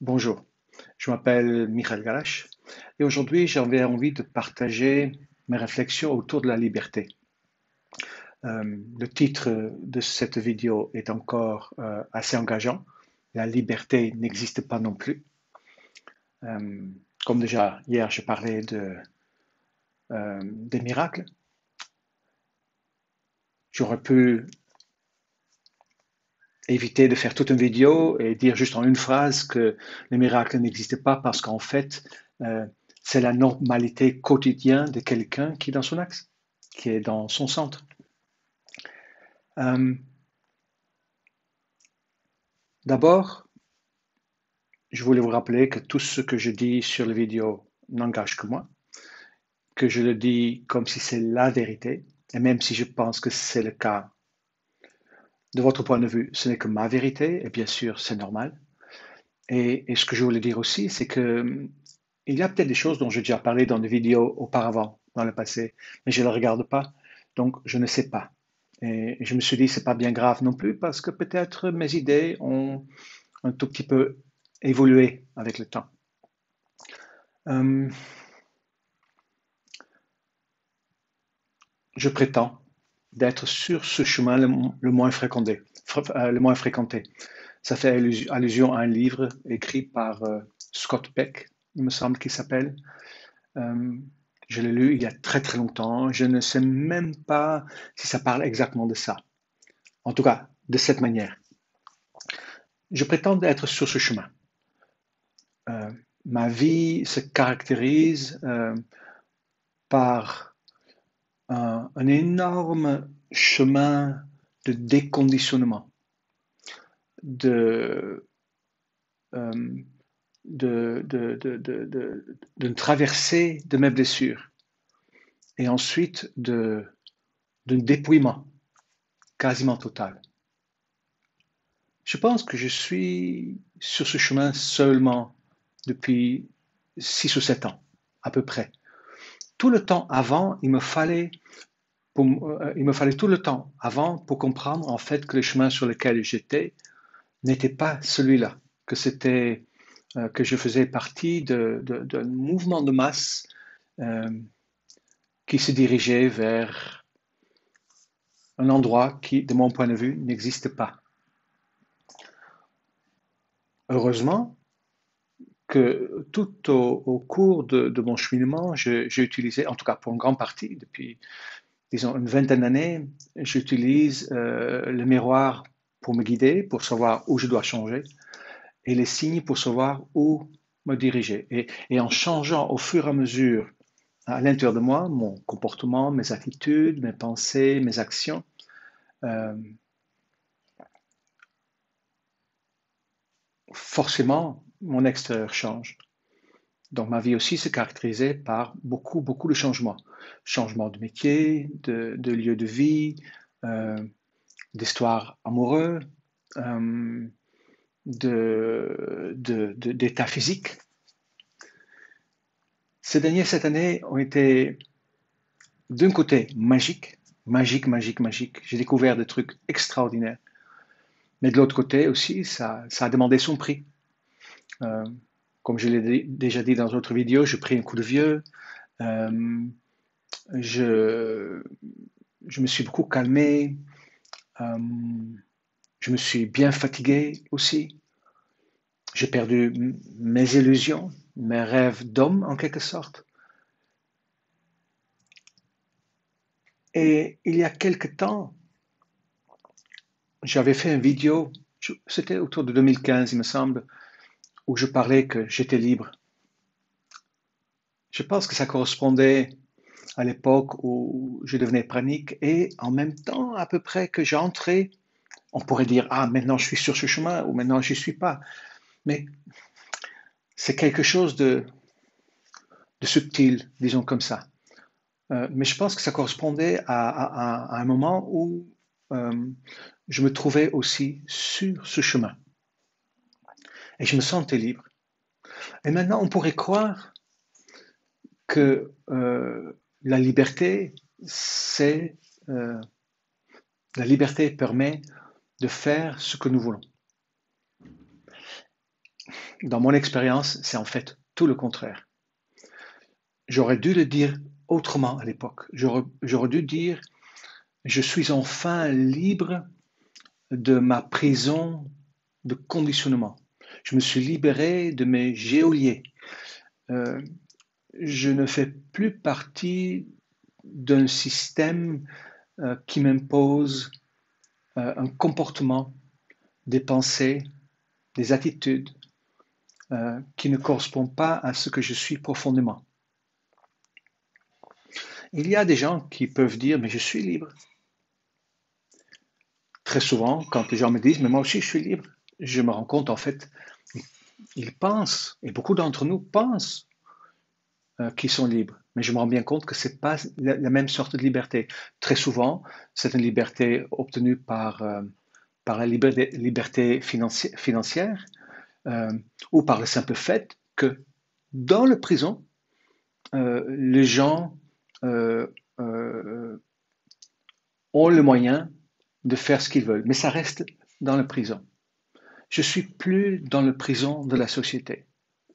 Bonjour, je m'appelle Michael Galash et aujourd'hui j'avais envie de partager mes réflexions autour de la liberté. Le titre de cette vidéo est encore assez engageant. La liberté n'existe pas non plus. Euh, Comme déjà hier je parlais des miracles, j'aurais pu éviter de faire toute une vidéo et dire juste en une phrase que les miracles n'existent pas parce qu'en fait, euh, c'est la normalité quotidienne de quelqu'un qui est dans son axe, qui est dans son centre. Euh, D'abord, je voulais vous rappeler que tout ce que je dis sur les vidéos n'engage que moi, que je le dis comme si c'est la vérité, et même si je pense que c'est le cas de votre point de vue, ce n'est que ma vérité, et bien sûr, c'est normal. Et ce que je voulais dire aussi, c'est que il y a peut-être des choses dont j'ai déjà parlé dans des vidéos auparavant, dans le passé, mais je ne les regarde pas, donc je ne sais pas. Et je me suis dit, c'est pas bien grave non plus, parce que peut-être mes idées ont un tout petit peu évolué avec le temps. Euh, je prétends d'être sur ce chemin le moins fréquenté, le moins fréquenté. Ça fait allusion à un livre écrit par Scott Peck, il me semble qu'il s'appelle. Euh, je l'ai lu il y a très très longtemps. Je ne sais même pas si ça parle exactement de ça. En tout cas, de cette manière. Je prétends être sur ce chemin. Euh, Ma vie se caractérise par un énorme chemin de déconditionnement, de, euh, d'une traversée de mes blessures et ensuite d'un dépouillement quasiment total. Je pense que je suis sur ce chemin seulement depuis 6 ou 7 ans, à peu près. Tout le temps avant, il me fallait tout le temps avant pour comprendre en fait que le chemin sur lequel j'étais n'était pas celui-là, que je faisais partie d'un mouvement de masse euh, qui se dirigeait vers un endroit qui, de mon point de vue, n'existe pas. Heureusement, que tout au cours de mon cheminement, j'ai utilisé, en tout cas pour une grande partie, depuis, disons, une vingtaine d'années, j'utilise le miroir pour me guider, pour savoir où je dois changer, et les signes pour savoir où me diriger. Et en changeant au fur et à mesure à l'intérieur de moi, mon comportement, mes attitudes, mes pensées, mes actions, euh, forcément, mon extérieur change. Donc, ma vie aussi se caractérisait par beaucoup, beaucoup de changements. Changement de métier, de lieu de vie, euh, d'histoire amoureuse, euh, d'état physique. Ces derniers, cette année, ont été d'un côté magiques, magique, magique, magique. J'ai découvert des trucs extraordinaires. Mais de l'autre côté aussi, ça a demandé son prix. Euh, Comme je l'ai déjà dit dans d'autres vidéos, j'ai pris un coup de vieux. Euh, je, je me suis beaucoup calmé, euh, je me suis bien fatigué aussi. J'ai perdu mes illusions, mes rêves d'homme en quelque sorte. Et il y a quelque temps, j'avais fait une vidéo, c'était autour de 2015 il me semble, où je parlais que j'étais libre. Je pense que ça correspondait à l'époque où je devenais panique et en même temps à peu près que j'entrais, on pourrait dire, ah maintenant je suis sur ce chemin ou maintenant je n'y suis pas. Mais c'est quelque chose de subtil, disons comme ça. Mais je pense que ça correspondait à un moment où euh, je me trouvais aussi sur ce chemin et je me sentais libre. Et maintenant, on pourrait croire que la liberté, c'est la liberté permet de faire ce que nous voulons. Dans mon expérience, c'est en fait tout le contraire. J'aurais dû le dire autrement à l'époque. J'aurais dû dire, je suis enfin libre de ma prison de conditionnement. Je me suis libéré de mes geôliers. Euh, je ne fais plus partie d'un système qui m'impose un comportement, des pensées, des attitudes qui ne correspondent pas à ce que je suis profondément. Il y a des gens qui peuvent dire, mais je suis libre. Très souvent, quand les gens me disent, mais moi aussi je suis libre, je me rends compte en fait, ils pensent, et beaucoup d'entre nous pensent qu'ils sont libres. Mais je me rends bien compte que ce n'est pas la même sorte de liberté. Très souvent, c'est une liberté obtenue par la liberté financière ou par le simple fait que dans la prison, les gens euh, euh, ont le moyen de faire ce qu'ils veulent, mais ça reste dans la prison. Je suis plus dans la prison de la société.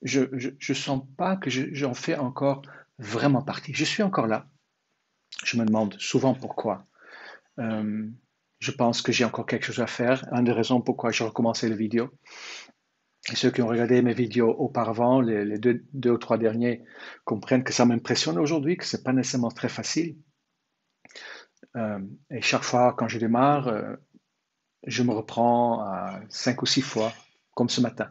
Je sens pas que j'en fais encore vraiment partie. Je suis encore là. Je me demande souvent pourquoi. Euh, je pense que j'ai encore quelque chose à faire. Une des raisons pourquoi j'ai recommencé les vidéos. Et ceux qui ont regardé mes vidéos auparavant, les deux ou trois derniers, comprennent que ça m'impressionne aujourd'hui, que c'est pas nécessairement très facile. Et chaque fois quand je démarre, je me reprends à 5 ou 6 fois, comme ce matin.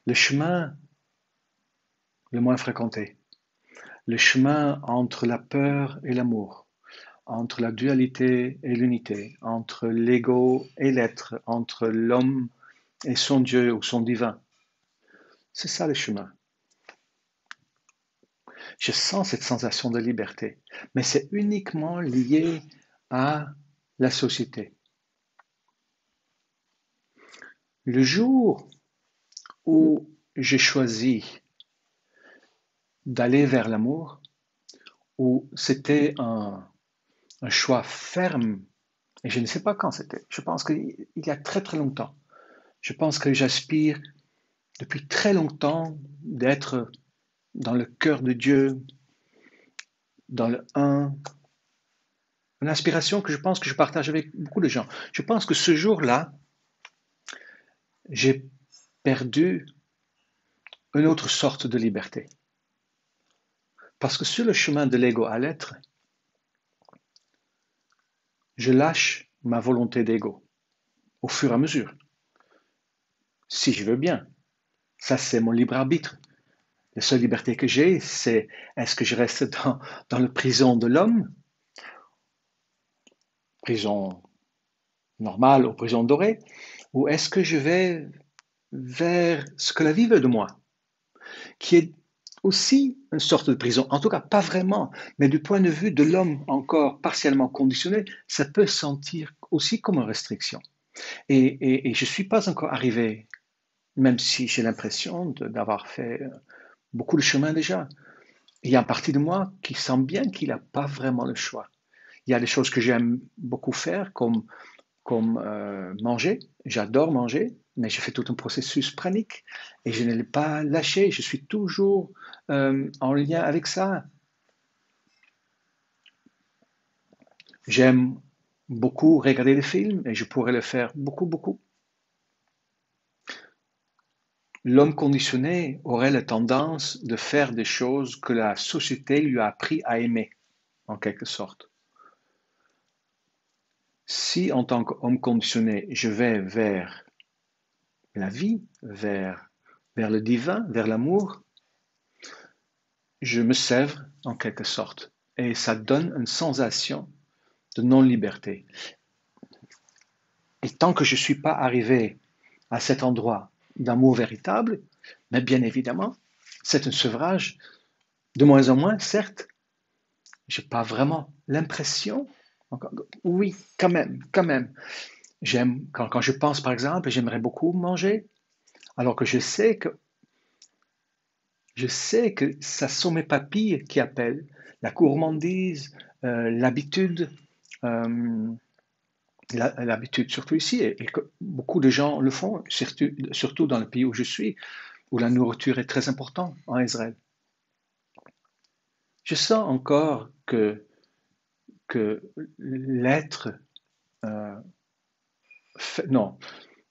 Le chemin le moins fréquenté, le chemin entre la peur et l'amour, entre la dualité et l'unité, entre l'ego et l'être, entre l'homme et son Dieu ou son divin. C'est ça le chemin. Je sens cette sensation de liberté, mais c'est uniquement lié à la société. Le jour où j'ai choisi d'aller vers l'amour, où c'était un choix ferme, et je ne sais pas quand c'était, je pense qu'il y a très très longtemps. Je pense que j'aspire depuis très longtemps d'être dans le cœur de Dieu, dans le un, une aspiration que je pense que je partage avec beaucoup de gens. Je pense que ce jour-là, j'ai perdu une autre sorte de liberté. Parce que sur le chemin de l'ego à l'être, je lâche ma volonté d'ego au fur et à mesure. Si je veux bien. Ça, c'est mon libre arbitre. La seule liberté que j'ai, c'est est-ce que je reste dans la prison de l'homme, prison normale ou prison dorée, ou est-ce que je vais vers ce que la vie veut de moi, qui est aussi une sorte de prison, en tout cas pas vraiment, mais du point de vue de l'homme encore partiellement conditionné, ça peut sentir aussi comme une restriction. Et je ne suis pas encore arrivé, même si j'ai l'impression d'avoir fait beaucoup de chemin déjà. Il y a une partie de moi qui sent bien qu'il n'a pas vraiment le choix. Il y a des choses que j'aime beaucoup faire, comme manger. J'adore manger, mais je fais tout un processus pranique et je ne l'ai pas lâché. Je suis toujours en lien avec ça. J'aime beaucoup regarder des films et je pourrais le faire beaucoup, beaucoup. L'homme conditionné aurait la tendance de faire des choses que la société lui a appris à aimer, en quelque sorte. Si en tant qu'homme conditionné, je vais vers la vie, vers le divin, vers l'amour, je me sèvre en quelque sorte. Et ça donne une sensation de non-liberté. Et tant que je ne suis pas arrivé à cet endroit d'amour véritable, mais bien évidemment, c'est un sevrage, de moins en moins, certes, je n'ai pas vraiment l'impression, oui, quand même. J'aime, quand je pense par exemple, j'aimerais beaucoup manger, alors que je sais que ça sont mes papilles qui appellent, la gourmandise, l'habitude, euh, l'habitude, surtout ici, et que beaucoup de gens le font, surtout dans le pays où je suis, où la nourriture est très importante en Israël. Je sens encore que l'être, euh, non,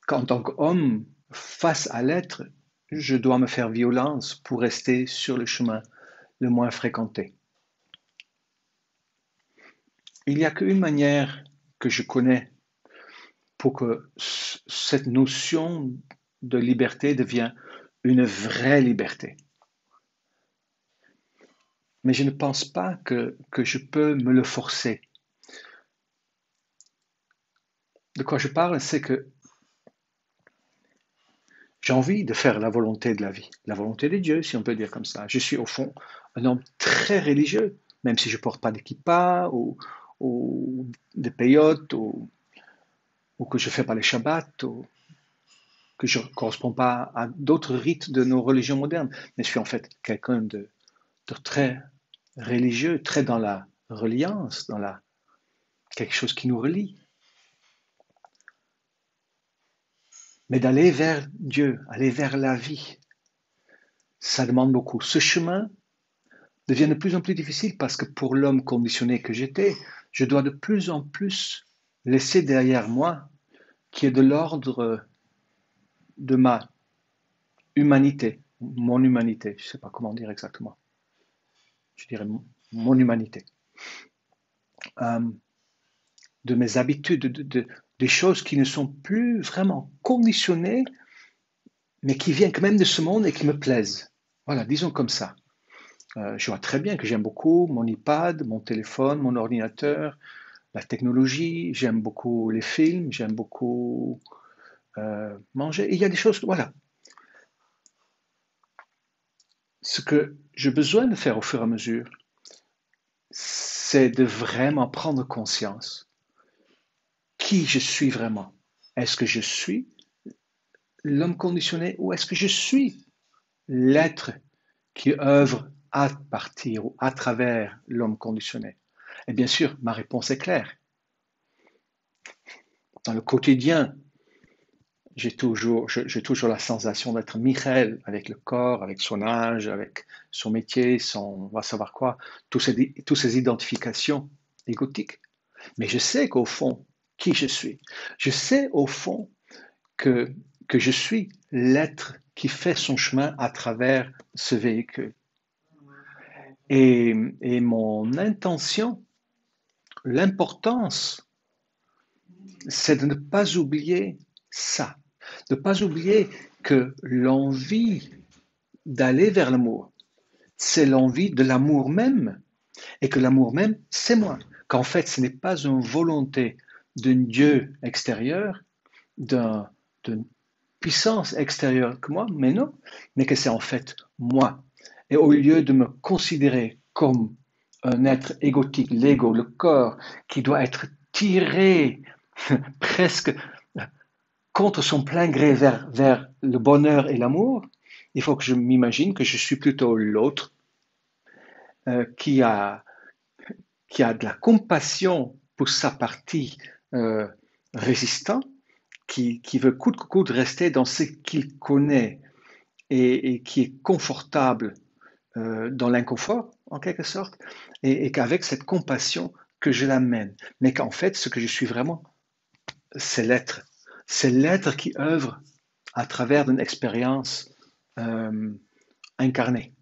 qu'en tant qu'homme, face à l'être, je dois me faire violence pour rester sur le chemin le moins fréquenté. Il n'y a qu'une manière que je connais pour que cette notion de liberté devienne une vraie liberté. Mais je ne pense pas que je peux me le forcer. De quoi je parle, c'est que j'ai envie de faire la volonté de la vie, la volonté de Dieu, si on peut dire comme ça. Je suis au fond un homme très religieux, même si je ne porte pas d'ékippa ou des peyotes ou que je ne fais pas les shabbats ou que je ne correspond pas à d'autres rites de nos religions modernes. Mais je suis en fait quelqu'un de très religieux, très dans la reliance, quelque chose qui nous relie. Mais d'aller vers Dieu, aller vers la vie, ça demande beaucoup. Ce chemin devient de plus en plus difficile parce que pour l'homme conditionné que j'étais, je dois de plus en plus laisser derrière moi qui est de l'ordre de ma humanité, mon humanité, je ne sais pas comment dire exactement, je dirais mon humanité, euh, de mes habitudes, des choses qui ne sont plus vraiment conditionnées, mais qui viennent quand même de ce monde et qui me plaisent. Voilà, disons comme ça. Je vois très bien que j'aime beaucoup mon iPad, mon téléphone, mon ordinateur, la technologie, j'aime beaucoup les films, j'aime beaucoup manger. Et il y a des choses, voilà. Ce que j'ai besoin de faire au fur et à mesure, c'est de vraiment prendre conscience qui je suis vraiment. Est-ce que je suis l'homme conditionné ou est-ce que je suis l'être qui œuvre à partir ou à travers l'homme conditionné? Et bien sûr, ma réponse est claire. Dans le quotidien, j'ai toujours la sensation d'être Michael avec le corps, avec son âge, avec son métier, son, on va savoir quoi, toutes ces identifications égotiques. Mais je sais qu'au fond, qui je suis. Je sais au fond que, que je suis l'être qui fait son chemin à travers ce véhicule. Et mon intention, l'importance, c'est de ne pas oublier ça, de ne pas oublier que l'envie d'aller vers l'amour, c'est l'envie de l'amour même, et que l'amour même, c'est moi. Qu'en fait, ce n'est pas une volonté d'un Dieu extérieur, d'une puissance extérieure que moi, mais non, mais que c'est en fait moi. Et au lieu de me considérer comme un être égotique, l'ego, le corps, qui doit être tiré presque contre son plein gré vers le bonheur et l'amour, il faut que je m'imagine que je suis plutôt l'autre euh, qui, a, qui a de la compassion pour sa partie euh, résistante, qui veut coûte que coûte rester dans ce qu'il connaît et qui est confortable dans l'inconfort, en quelque sorte, et qu'avec cette compassion que je l'amène. Mais qu'en fait, ce que je suis vraiment, c'est l'être. C'est l'être qui œuvre à travers d'une expérience euh, incarnée.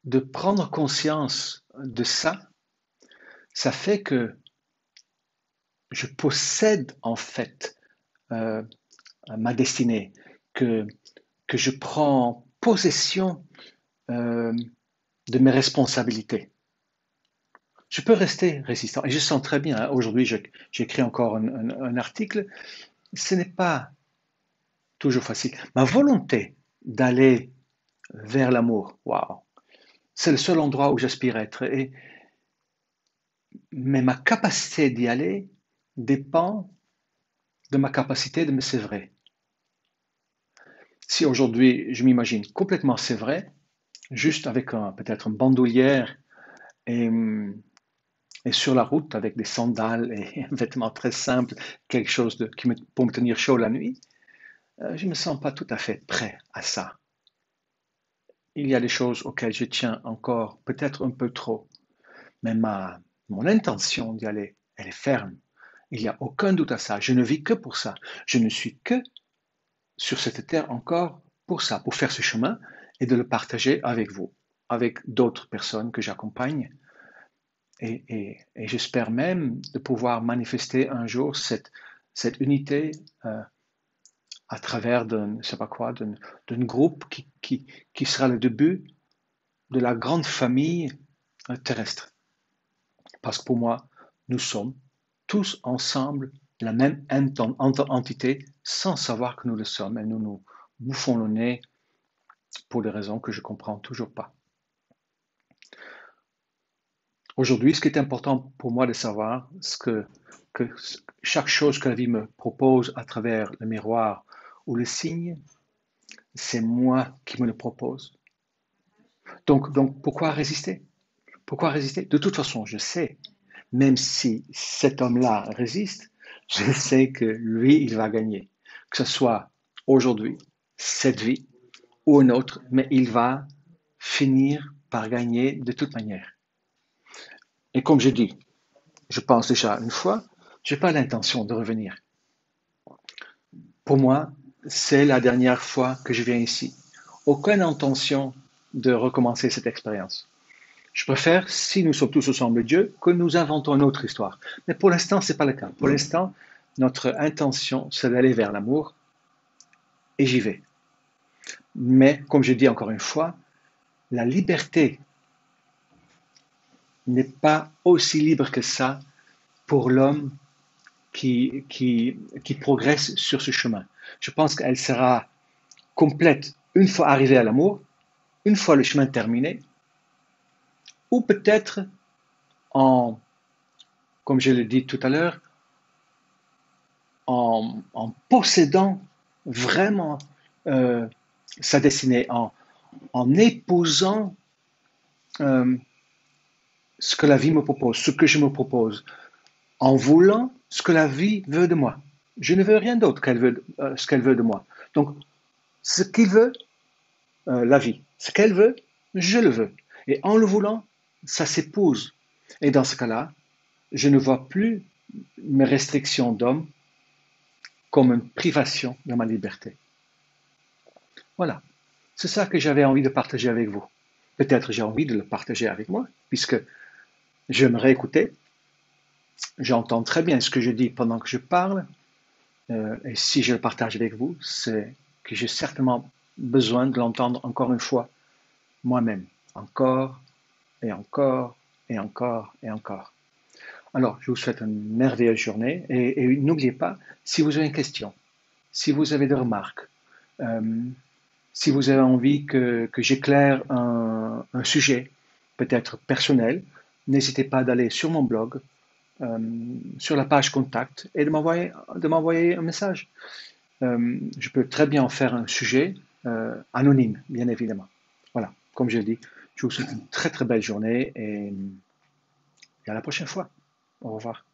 De prendre conscience de ça, ça fait que je possède en fait euh, ma destinée, que, que je prends possession euh, de mes responsabilités. Je peux rester résistant. Et je sens très bien, hein, aujourd'hui j'écris encore un article, ce n'est pas toujours facile. Ma volonté d'aller vers l'amour, waouh, c'est le seul endroit où j'aspire à être. Mais ma capacité d'y aller dépend de ma capacité de me sévrer. Si aujourd'hui je m'imagine complètement sévré, juste avec peut-être une bandoulière et Et sur la route, avec des sandales et un vêtement très simple, quelque chose pour me tenir chaud la nuit, je ne me sens pas tout à fait prêt à ça. Il y a des choses auxquelles je tiens encore peut-être un peu trop, mais mon intention d'y aller, elle est ferme. Il n'y a aucun doute à ça. Je ne vis que pour ça. Je ne suis que sur cette terre encore pour ça, pour faire ce chemin et de le partager avec vous, avec d'autres personnes que j'accompagne. Et j'espère même de pouvoir manifester un jour cette unité à travers d'un, je sais pas quoi, d'un groupe qui sera le début de la grande famille terrestre. Parce que pour moi, nous sommes tous ensemble la même entité sans savoir que nous le sommes et nous nous bouffons le nez pour des raisons que je ne comprends toujours pas. Aujourd'hui, ce qui est important pour moi de savoir, c'est que chaque chose que la vie me propose à travers le miroir ou le signe, c'est moi qui me le propose. Donc pourquoi résister? Pourquoi résister? De toute façon, je sais, même si cet homme-là résiste, je sais que lui, il va gagner. Que ce soit aujourd'hui, cette vie ou une autre, mais il va finir par gagner de toute manière. Et comme je dis, je pense déjà une fois, je n'ai pas l'intention de revenir. Pour moi, c'est la dernière fois que je viens ici. Aucune intention de recommencer cette expérience. Je préfère, si nous sommes tous ensemble Dieu, que nous inventons une autre histoire. Mais pour l'instant, ce n'est pas le cas. Pour l'instant, notre intention, c'est d'aller vers l'amour et j'y vais. Mais, comme je dis encore une fois, la liberté n'est pas aussi libre que ça pour l'homme qui progresse sur ce chemin. Je pense qu'elle sera complète une fois arrivé à l'amour, une fois le chemin terminé, ou peut-être en, comme je l'ai dit tout à l'heure, en possédant vraiment sa destinée, en épousant euh, ce que la vie me propose, ce que je me propose, en voulant ce que la vie veut de moi. Je ne veux rien d'autre ce qu'elle veut de moi. Donc, ce qu'il veut, la vie, ce qu'elle veut, je le veux. Et en le voulant, ça s'épouse. Et dans ce cas-là, je ne vois plus mes restrictions d'homme comme une privation de ma liberté. Voilà. C'est ça que j'avais envie de partager avec vous. Peut-être j'ai envie de le partager avec moi, puisque j'aimerais écouter. J'entends très bien ce que je dis pendant que je parle. Et si je le partage avec vous, c'est que j'ai certainement besoin de l'entendre encore une fois moi-même. Encore et encore et encore et encore. Alors, je vous souhaite une merveilleuse journée et n'oubliez pas, si vous avez une question, si vous avez des remarques, euh, si vous avez envie que j'éclaire un sujet, peut-être personnel, n'hésitez pas d'aller sur mon blog, euh, sur la page contact et de m'envoyer un message. Je peux très bien en faire un sujet anonyme, bien évidemment. Voilà, comme je l'ai dit, je vous souhaite une très très belle journée et à la prochaine fois. Au revoir.